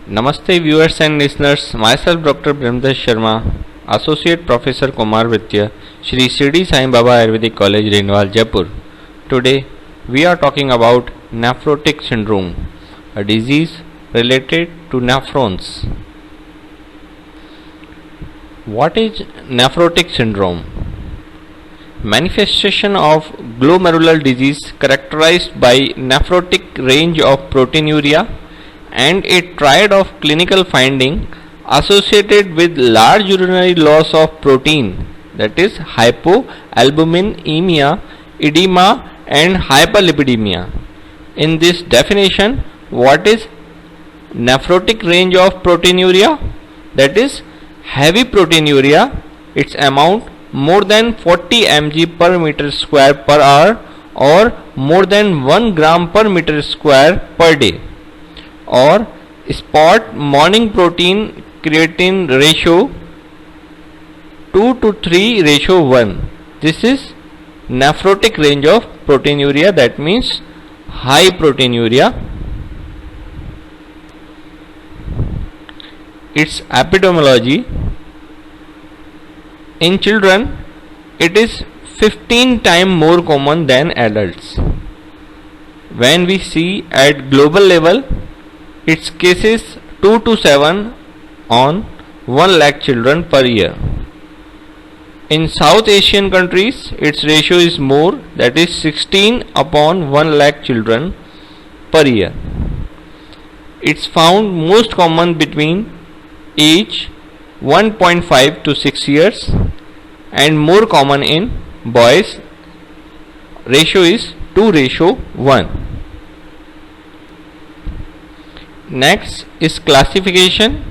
Namaste viewers and listeners, myself Dr. Brahmdas Sharma, Associate Professor Kumar Vidya, Shri Shirdi Sai Baba Ayurvedic College, Renwal, Jaipur. Today we are talking about nephrotic syndrome, a disease related to nephrons. What is nephrotic syndrome? Manifestation of glomerular disease characterized by nephrotic range of proteinuria and a triad of clinical finding associated with large urinary loss of protein, that is hypoalbuminemia, edema and hyperlipidemia. In this definition, what is nephrotic range of proteinuria? That is heavy proteinuria, its amount more than 40 mg per meter square per hour or more than 1 gram per meter square per day, or spot morning protein creatine ratio 2 to 3 ratio 1. This is nephrotic range of proteinuria, that means high proteinuria. Its epidemiology: in children it is 15 times more common than adults. When we see at global level, its cases 2 to 7 on 1 lakh children per year. In South Asian countries, its ratio is more, that is 16 upon 1 lakh children per year. It's found most common between age 1.5 to 6 years and more common in boys. Ratio is 2 ratio 1. Next is classification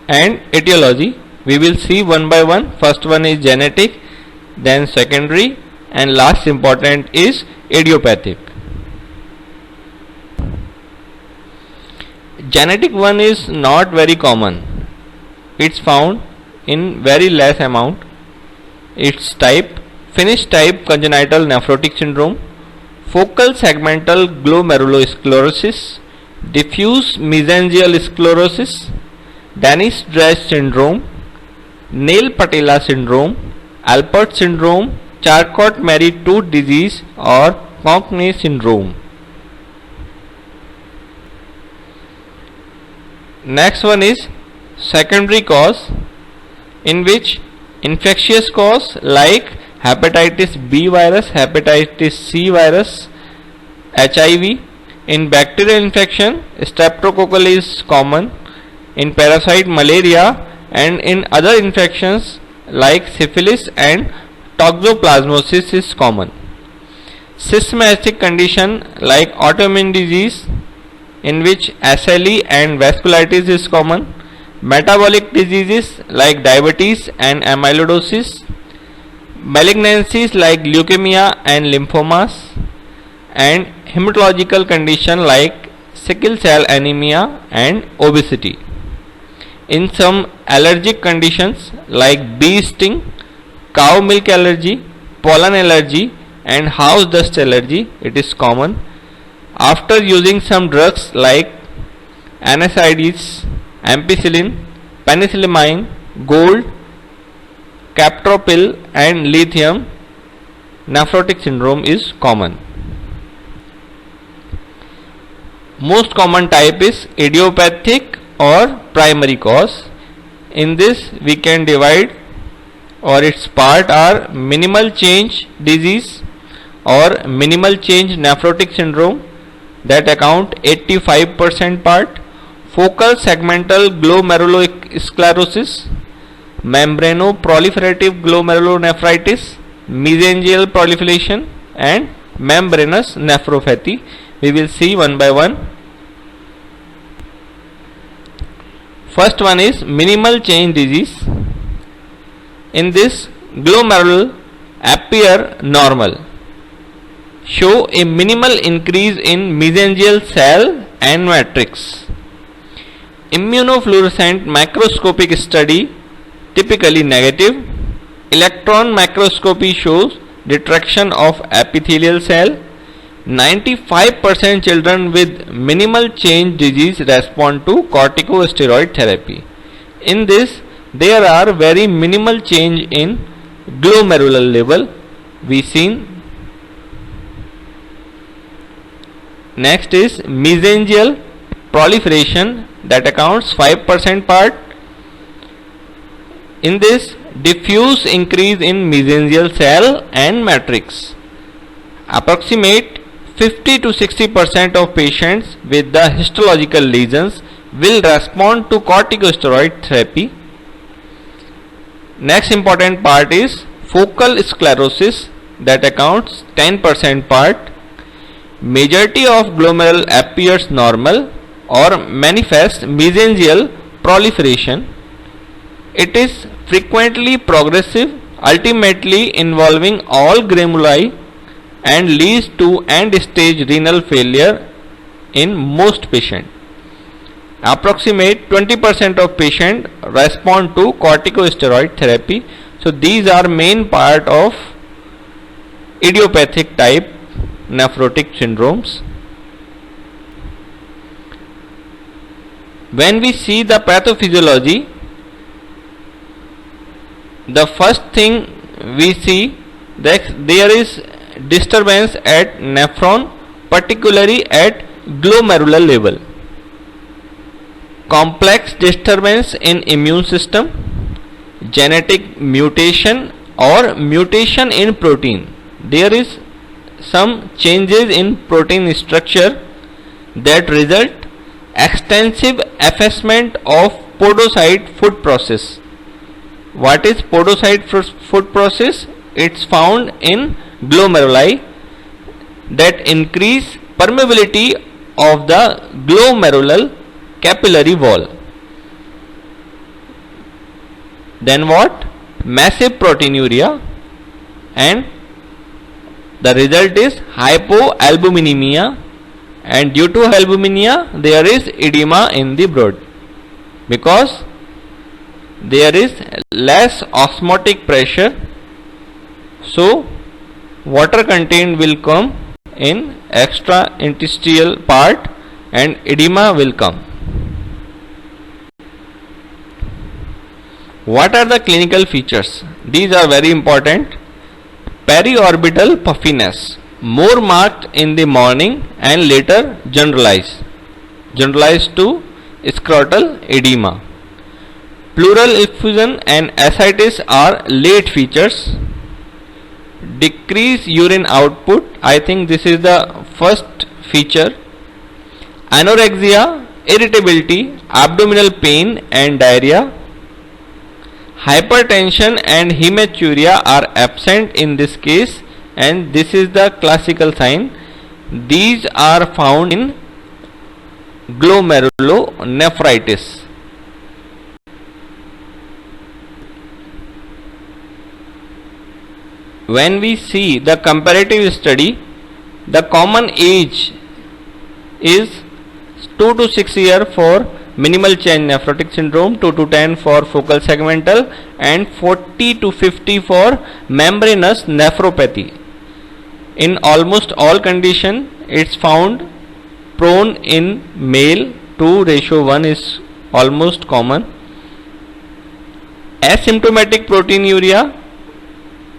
and etiology. We will see one by one. First one is genetic, then secondary, and last important is idiopathic. Genetic one is not very common. It's found in very less amount. Its type: Finnish type congenital nephrotic syndrome, focal segmental glomerulosclerosis, diffuse mesangial sclerosis, Danish-Diaz syndrome, Neil-Patella syndrome, Alport syndrome, Charcot-Marie-Tooth disease or Cockney syndrome. Next one is secondary cause, in which infectious cause like hepatitis B virus, hepatitis C virus, HIV. In bacterial infection, streptococcal is common. In parasite, malaria, and in other infections like syphilis and toxoplasmosis is common. Systematic condition like autoimmune disease, in which SLE and vasculitis is common. Metabolic diseases like diabetes and amyloidosis, malignancies like leukemia and lymphomas, and hematological condition like sickle cell anemia and obesity. In some allergic conditions like bee sting, cow milk allergy, pollen allergy and house dust allergy, it is common. After using some drugs like NSAIDs, ampicillin, penicillamine, gold, captopril and lithium, nephrotic syndrome is common. Most common type is idiopathic or primary cause. In this we can divide, or its part are minimal change disease or minimal change nephrotic syndrome, that account 85% part, focal segmental glomerulosclerosis, membranoproliferative glomerulonephritis, mesangial proliferation and membranous nephropathy. We will see one by one. First one is minimal change disease. In this, glomerule appear normal, show a minimal increase in mesangial cell and matrix. Immunofluorescent microscopic study typically negative. Electron microscopy shows detraction of epithelial cell. 95% children with minimal change disease respond to corticosteroid therapy. In this, there are very minimal change in glomerular level we seen. Next is mesangial proliferation, that accounts 5% part. In this, diffuse increase in mesangial cell and matrix. Approximate 50 to 60% of patients with the histological lesions will respond to corticosteroid therapy. Next important part is focal sclerosis, that accounts 10% part. Majority of glomerule appears normal or manifest mesangial proliferation. It is frequently progressive, ultimately involving all granuli, and leads to end-stage renal failure in most patients. Approximate 20% of patients respond to corticosteroid therapy. So these are main part of idiopathic type nephrotic syndromes. When we see the pathophysiology, the first thing we see that there is disturbance at nephron, particularly at glomerular level. Complex disturbance in immune system, genetic mutation or mutation in protein. There is some changes in protein structure that result extensive effacement of podocyte food process. What is podocyte food process? It's found in glomeruli that increase permeability of the glomerular capillary wall. Then what? Massive proteinuria, and the result is hypoalbuminemia, and due to albuminemia there is edema in the blood because there is less osmotic pressure, so water content will come in extra interstitial part and edema will come. What are the clinical features? These are very important. Periorbital puffiness, more marked in the morning and later generalized to scrotal edema. Pleural effusion and ascites are late features. Decrease urine output, I think this is the first feature. Anorexia, irritability, abdominal pain and diarrhea. Hypertension and hematuria are absent in this case, and this is the classical sign. These are found in glomerulonephritis. When we see the comparative study, the common age is 2 to 6 years for minimal change nephrotic syndrome, 2 to 10 for focal segmental, and 40 to 50 for membranous nephropathy. In almost all conditions, it's found prone in male, 2:1 is almost common. Asymptomatic proteinuria,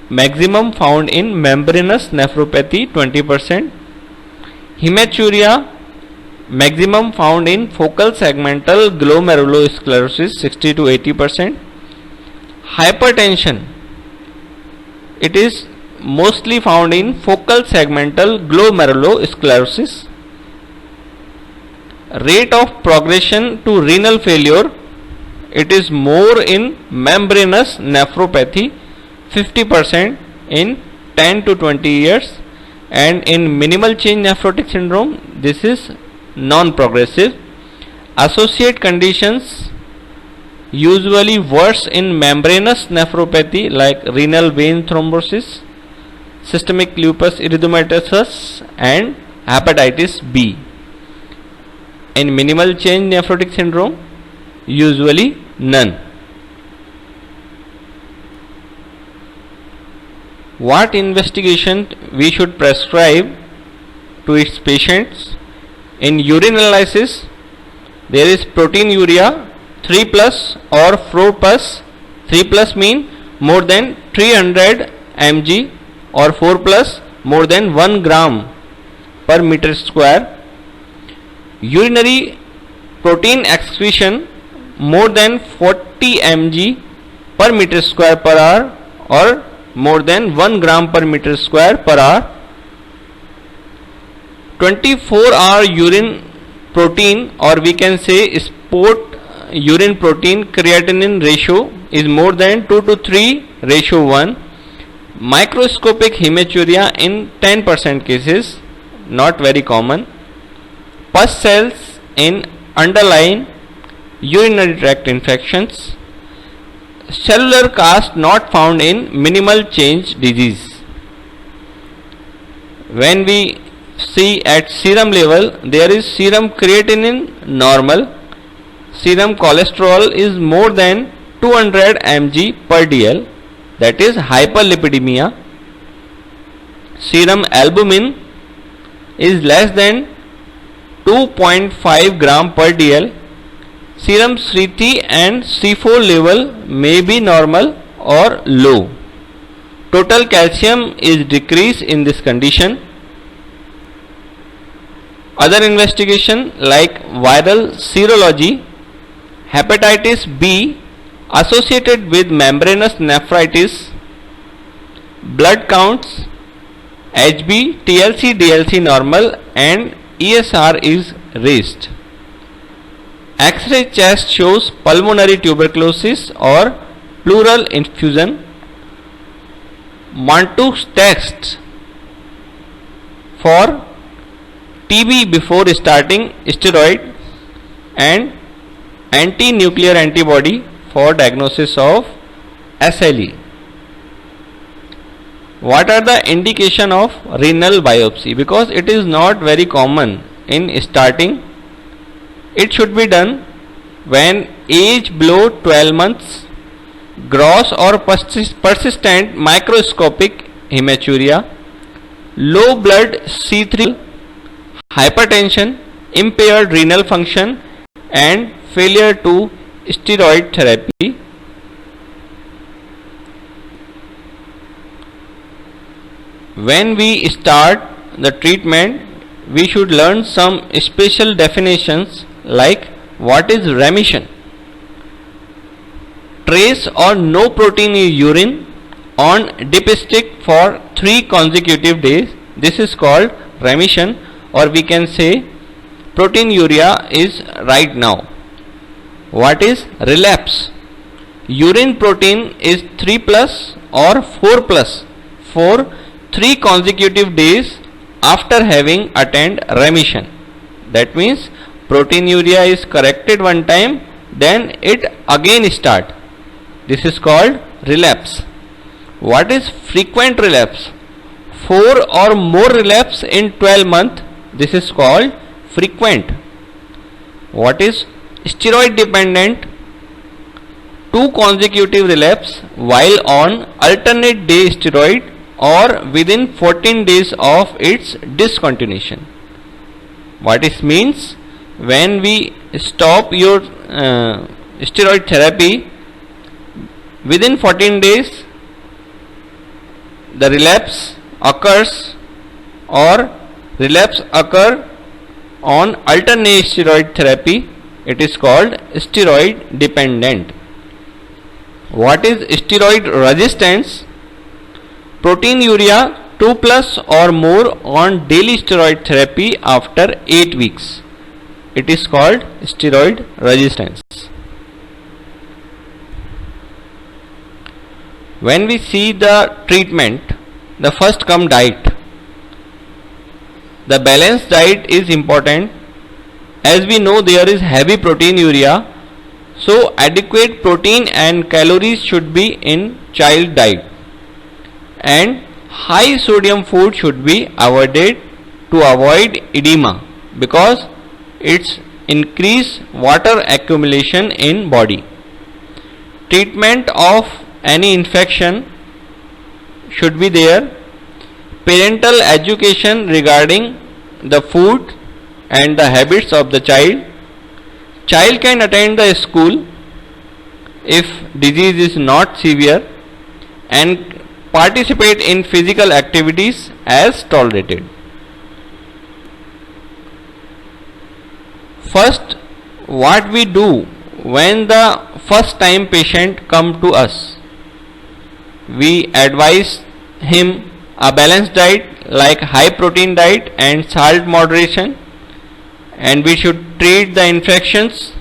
maximum found in membranous nephropathy, 20%. Hematuria, maximum found in focal segmental glomerulosclerosis, 60 to 80%. Hypertension, it is mostly found in focal segmental glomerulosclerosis. Rate of progression to renal failure, it is more in membranous nephropathy, 50% in 10 to 20 years, and in minimal change nephrotic syndrome this is non-progressive. Associate conditions usually worse in membranous nephropathy like renal vein thrombosis, systemic lupus erythematosus and hepatitis B. In minimal change nephrotic syndrome usually none. What investigation we should prescribe to to its patients. In urine analysis, there is proteinuria 3 plus or 4 plus. 3 plus mean more than 300 mg or 4 plus more than 1 gram per meter square. Urinary protein excretion more than 40 mg per meter square per hour or more than 1 gram per meter square per hour. 24-hour urine protein, or we can say sport urine protein creatinine ratio is more than 2 to 3 ratio 1. Microscopic hematuria in 10% cases, not very common. Pus cells in underlying urinary tract infections. Cellular cast not found in minimal change disease. When we see at serum level, there is serum creatinine normal, serum cholesterol is more than 200 mg per dl, that is hyperlipidemia. Serum albumin is less than 2.5 gram per dl. Serum C3 and C4 level may be normal or low. Total calcium is decreased in this condition. Other investigation like viral serology, hepatitis B associated with membranous nephritis, blood counts, HB, TLC, DLC normal and ESR is raised. X-ray chest shows pulmonary tuberculosis or pleural effusion. Mantoux test for TB before starting steroid and anti-nuclear antibody for diagnosis of SLE. What are the indication of renal biopsy? Because it is not very common in starting. It should be done when age below 12 months, gross or persistent microscopic hematuria, low blood C3, hypertension, impaired renal function and failure to steroid therapy. When we start the treatment, we should learn some special definitions like what is remission. Trace or no protein in urine on dipstick for 3 consecutive days. This is called remission, or we can say proteinuria is right now. What is relapse? Urine protein is 3 plus or 4 plus for 3 consecutive days after having attained remission. That means proteinuria is corrected one time, then it again start. This is called relapse. What is frequent relapse? 4 or more relapse in 12 months. This is called frequent. What is steroid dependent? 2 consecutive relapse while on alternate day steroid or within 14 days of its discontinuation. What it means? When we stop your steroid therapy, within 14 days the relapse occurs or relapse occur on alternate steroid therapy, it is called steroid dependent. What is steroid resistance? Proteinuria 2 plus or more on daily steroid therapy after 8 weeks. It is called steroid resistance. When we see the treatment, the first come diet. The balanced diet is important. As we know, there is heavy proteinuria, so adequate protein and calories should be in child diet, and high sodium food should be avoided to avoid edema, because it's increase water accumulation in body. Treatment of any infection should be there. Parental education regarding the food and the habits of the child. Child can attend the school if disease is not severe and participate in physical activities as tolerated. First, what we do when the first time patient come to us? We advise him a balanced diet like high protein diet and salt moderation, and we should treat the infections.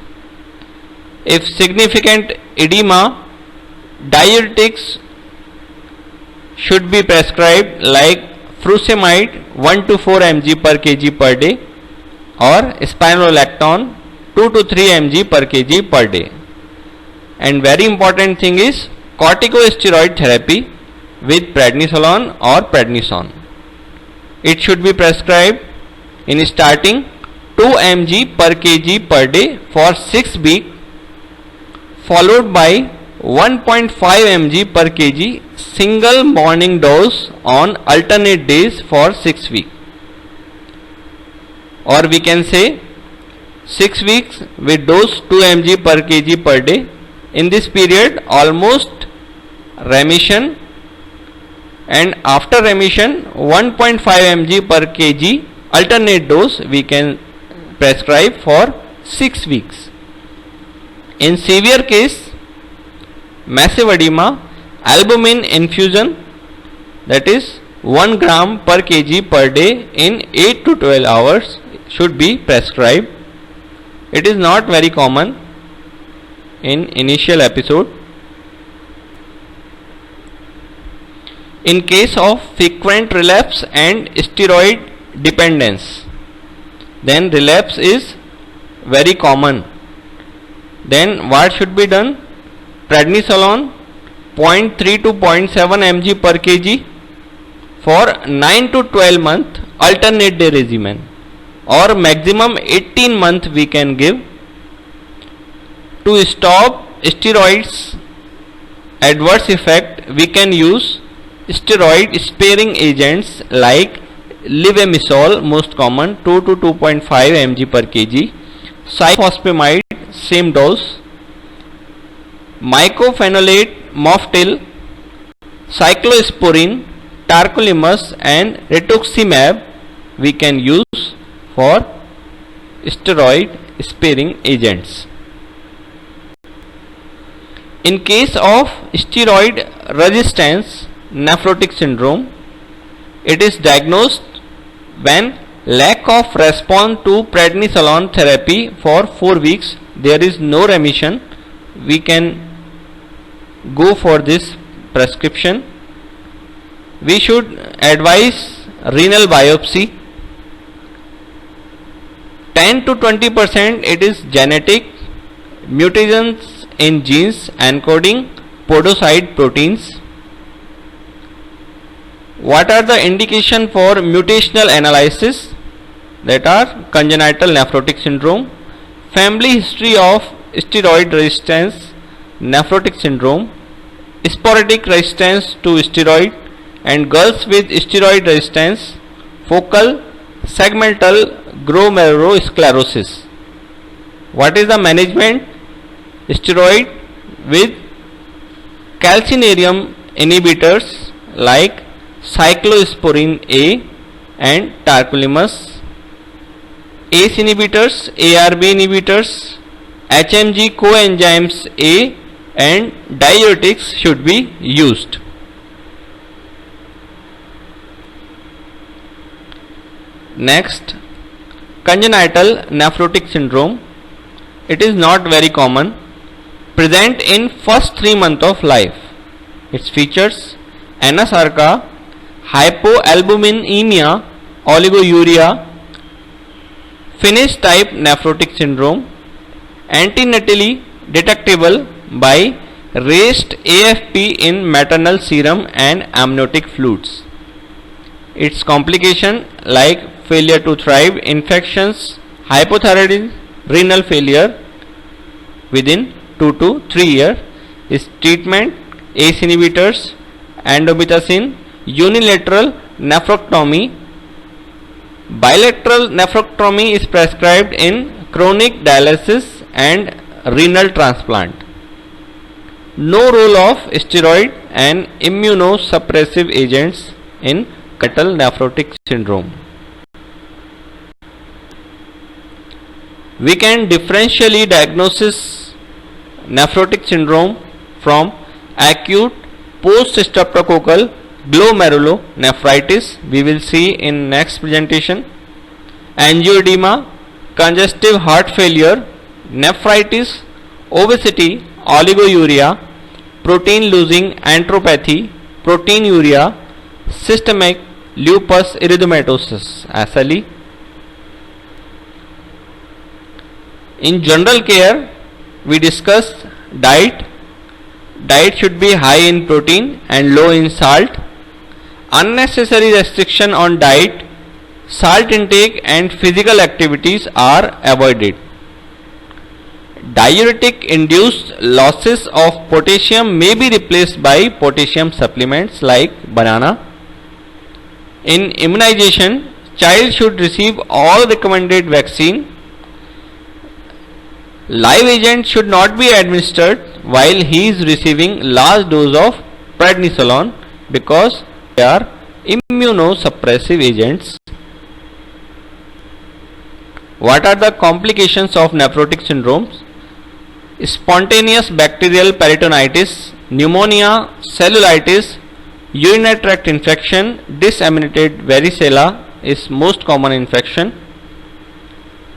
If significant edema, diuretics should be prescribed like furosemide 1 to 4 mg per kg per day or spironolactone 2 to 3 mg per kg per day. And very important thing is corticosteroid therapy with prednisolone or prednisone. It should be prescribed in starting 2 mg per kg per day for 6 weeks, followed by 1.5 mg per kg single morning dose on alternate days for 6 weeks. Or we can say 6 weeks with dose 2 mg per kg per day. In this period almost remission, and after remission 1.5 mg per kg alternate dose we can prescribe for 6 weeks. In severe case, massive edema, albumin infusion, that is 1 gram per kg per day in 8 to 12 hours should be prescribed. It is not very common in initial episode. In case of frequent relapse and steroid dependence, then relapse is very common. Then what should be done? Prednisolone 0.3 to 0.7 mg per kg for 9 to 12 month alternate day regimen, or maximum 18 month we can give. To stop steroids adverse effect, we can use steroid sparing agents like levamisole, most common 2 to 2.5 mg per kg, cyclophosphamide same dose, mycophenolate mofetil, cyclosporin, tacrolimus and rituximab we can use for steroid sparing agents. In case of steroid resistance nephrotic syndrome, it is diagnosed when lack of response to prednisolone therapy for 4 weeks, there is no remission, we can go for this prescription. We should advise renal biopsy. 10 to 20% it is genetic, mutations in genes encoding podocyte proteins. What are the indication for mutational analysis? That are congenital nephrotic syndrome, family history of steroid resistance nephrotic syndrome, sporadic resistance to steroid, and girls with steroid resistance, focal segmental glomerulosclerosis. What is the management? Steroid with calcineurin inhibitors like cyclosporin A and tacrolimus, ACE inhibitors, ARB inhibitors, HMG coenzymes A and diuretics should be used. Next, congenital nephrotic syndrome. It is not very common, present in first 3 months of life. Its features: anasarca, hypoalbuminemia, oliguria, Finnish type nephrotic syndrome, antenatally detectable by raised AFP in maternal serum and amniotic fluids. Its complication like failure to thrive, infections, hypothyroidism, renal failure within 2 to 3 years. Its treatment: ACE inhibitors, endomethacin, unilateral nephrectomy, Bilateral nephrectomy is prescribed in chronic dialysis and renal transplant. No role of steroid and immunosuppressive agents in congenital nephrotic syndrome. We can differentially diagnose nephrotic syndrome from acute post-streptococcal glomerulonephritis, we will see in next presentation, angioedema, congestive heart failure, nephritis, obesity, oliguria, protein losing enteropathy, proteinuria, systemic lupus erythematosus. SLE. In general care, we discussed diet. Diet should be high in protein and low in salt. Unnecessary restriction on diet, salt intake and physical activities are avoided. Diuretic induced losses of potassium may be replaced by potassium supplements like banana. In immunization, child should receive all recommended vaccine. Live agent should not be administered while he is receiving large dose of prednisolone because they are immunosuppressive agents. What are the complications of nephrotic syndromes? Spontaneous bacterial peritonitis, pneumonia, cellulitis, urinary tract infection, disseminated varicella is most common infection.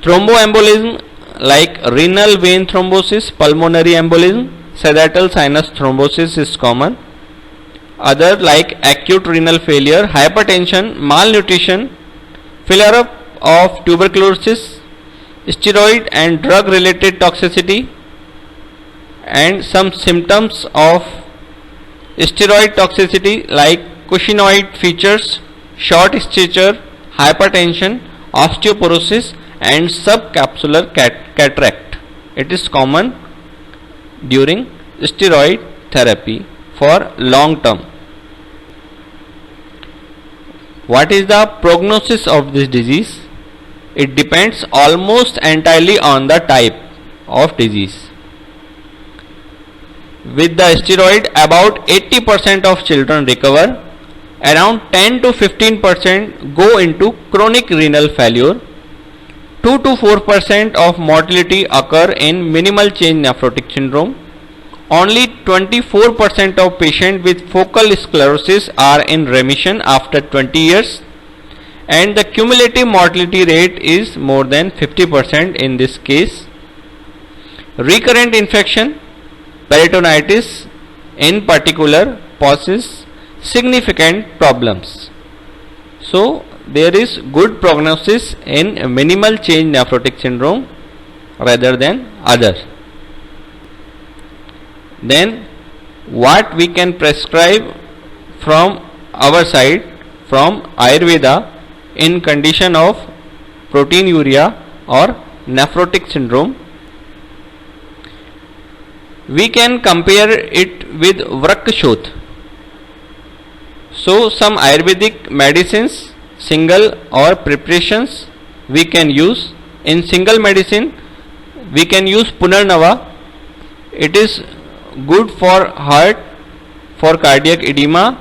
Thromboembolism like renal vein thrombosis, pulmonary embolism, sagittal sinus thrombosis is common. Other like acute renal failure, hypertension, malnutrition, flare-up of tuberculosis, steroid and drug related toxicity, and some symptoms of steroid toxicity like cushingoid features, short stature, hypertension, osteoporosis and subcapsular cataract. It is common during steroid therapy for long term. What is the prognosis of this disease? It depends almost entirely on the type of disease. With the steroid, about 80% of children recover, around 10 to 15% go into chronic renal failure, 2 to 4% of mortality occur in minimal change nephrotic syndrome. Only 24% of patients with focal sclerosis are in remission after 20 years, and the cumulative mortality rate is more than 50% in this case. Recurrent infection, peritonitis in particular, poses significant problems. So, there is good prognosis in minimal change nephrotic syndrome rather than other. Then what we can prescribe from our side, from Ayurveda, in condition of proteinuria or nephrotic syndrome? We can compare it with Vrakshot. So some Ayurvedic medicines, single or preparations we can use. In single medicine we can use Punarnava. It is good for heart, for cardiac edema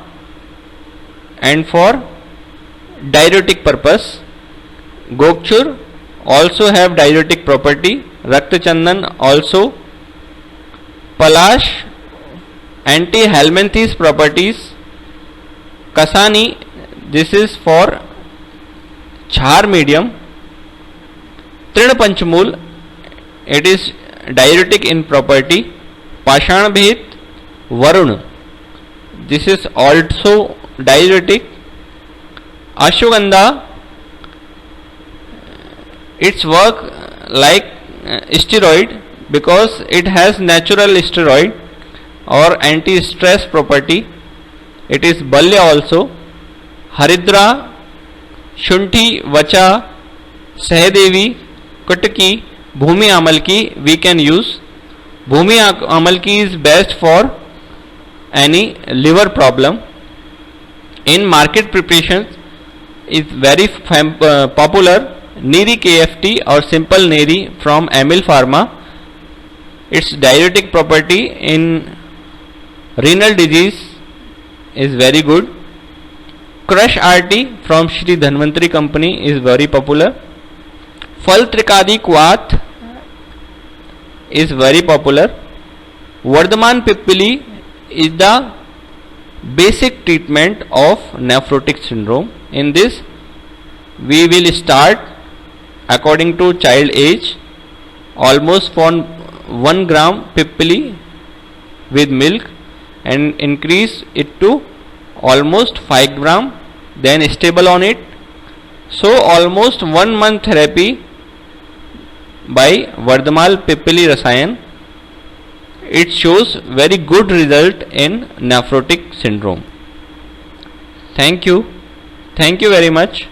and for diuretic purpose. Gokchur also have diuretic property. Raktachandan also. Palash anti-helminthi's properties. Kasani, this is for char medium. Trinapanchamul, it is diuretic in property. Pashanbhet, Varun, this is also diuretic. Ashwagandha, its work like steroid because it has natural steroid or anti-stress property. It is Balya also. Haridra, Shunthi, Vacha, Sahadevi, Kutaki, Bhumi Amalki we can use. Bhumi Amalki is best for any liver problem. In market preparations, is very popular, Neri KFT or simple Neri from Amil Pharma. Its diuretic property in renal disease is very good. Crush RT from Shri Dhanvantari company is very popular. Phal Trikadi Quath is very popular. Vardhaman Pippili is the basic treatment of nephrotic syndrome. In this, we will start according to child age, almost for 1 gram Pippili with milk, and increase it to almost 5 gram, then stable on it. So almost 1 month therapy by Vardhaman Pippili Rasayan. It shows very good result in nephrotic syndrome. Thank you very much.